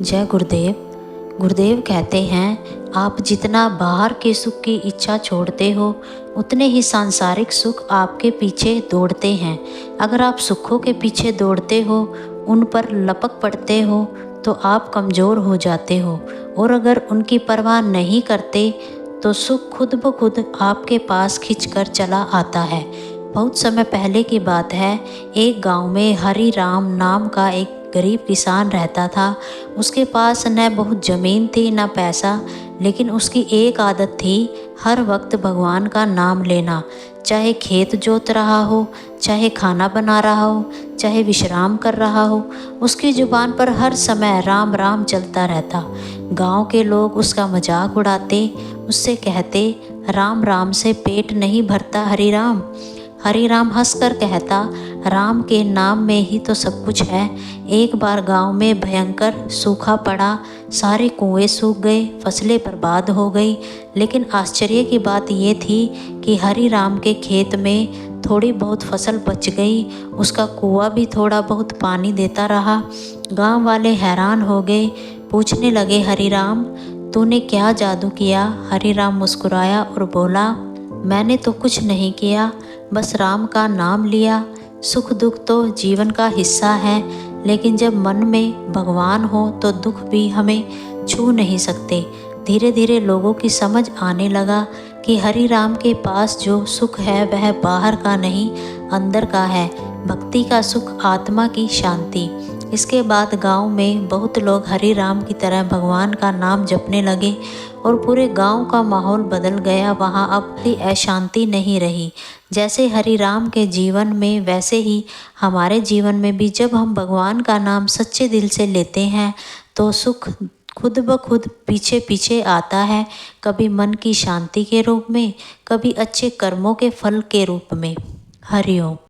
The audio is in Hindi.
जय गुरुदेव। गुरुदेव कहते हैं, आप जितना बाहर के सुख की इच्छा छोड़ते हो उतने ही सांसारिक सुख आपके पीछे दौड़ते हैं। अगर आप सुखों के पीछे दौड़ते हो, उन पर लपक पड़ते हो तो आप कमज़ोर हो जाते हो, और अगर उनकी परवाह नहीं करते तो सुख खुद ब खुद आपके पास खिंचकर चला आता है। बहुत समय पहले की बात है, एक गांव में हरि राम नाम का एक गरीब किसान रहता था। उसके पास न बहुत ज़मीन थी न पैसा, लेकिन उसकी एक आदत थी, हर वक्त भगवान का नाम लेना। चाहे खेत जोत रहा हो, चाहे खाना बना रहा हो, चाहे विश्राम कर रहा हो, उसकी ज़ुबान पर हर समय राम राम चलता रहता। गांव के लोग उसका मजाक उड़ाते, उससे कहते, राम राम से पेट नहीं भरता हरि राम। हरि राम हंसकर कहता, राम के नाम में ही तो सब कुछ है। एक बार गांव में भयंकर सूखा पड़ा, सारे कुएं सूख गए, फसलें बर्बाद हो गई। लेकिन आश्चर्य की बात ये थी कि हरि राम के खेत में थोड़ी बहुत फसल बच गई, उसका कुआं भी थोड़ा बहुत पानी देता रहा। गांव वाले हैरान हो गए, पूछने लगे, हरि राम तूने क्या जादू किया? हरि राम मुस्कुराया और बोला, मैंने तो कुछ नहीं किया, बस राम का नाम लिया। सुख दुख तो जीवन का हिस्सा है, लेकिन जब मन में भगवान हो तो दुख भी हमें छू नहीं सकते। धीरे धीरे लोगों की समझ आने लगा कि हरि राम के पास जो सुख है वह बाहर का नहीं, अंदर का है। भक्ति का सुख, आत्मा की शांति। इसके बाद गांव में बहुत लोग हरि राम की तरह भगवान का नाम जपने लगे और पूरे गांव का माहौल बदल गया। वहां अब कोई अशांति नहीं रही। जैसे हरि राम के जीवन में, वैसे ही हमारे जीवन में भी जब हम भगवान का नाम सच्चे दिल से लेते हैं तो सुख खुद ब खुद पीछे पीछे आता है। कभी मन की शांति के रूप में, कभी अच्छे कर्मों के फल के रूप में। हरि ओम।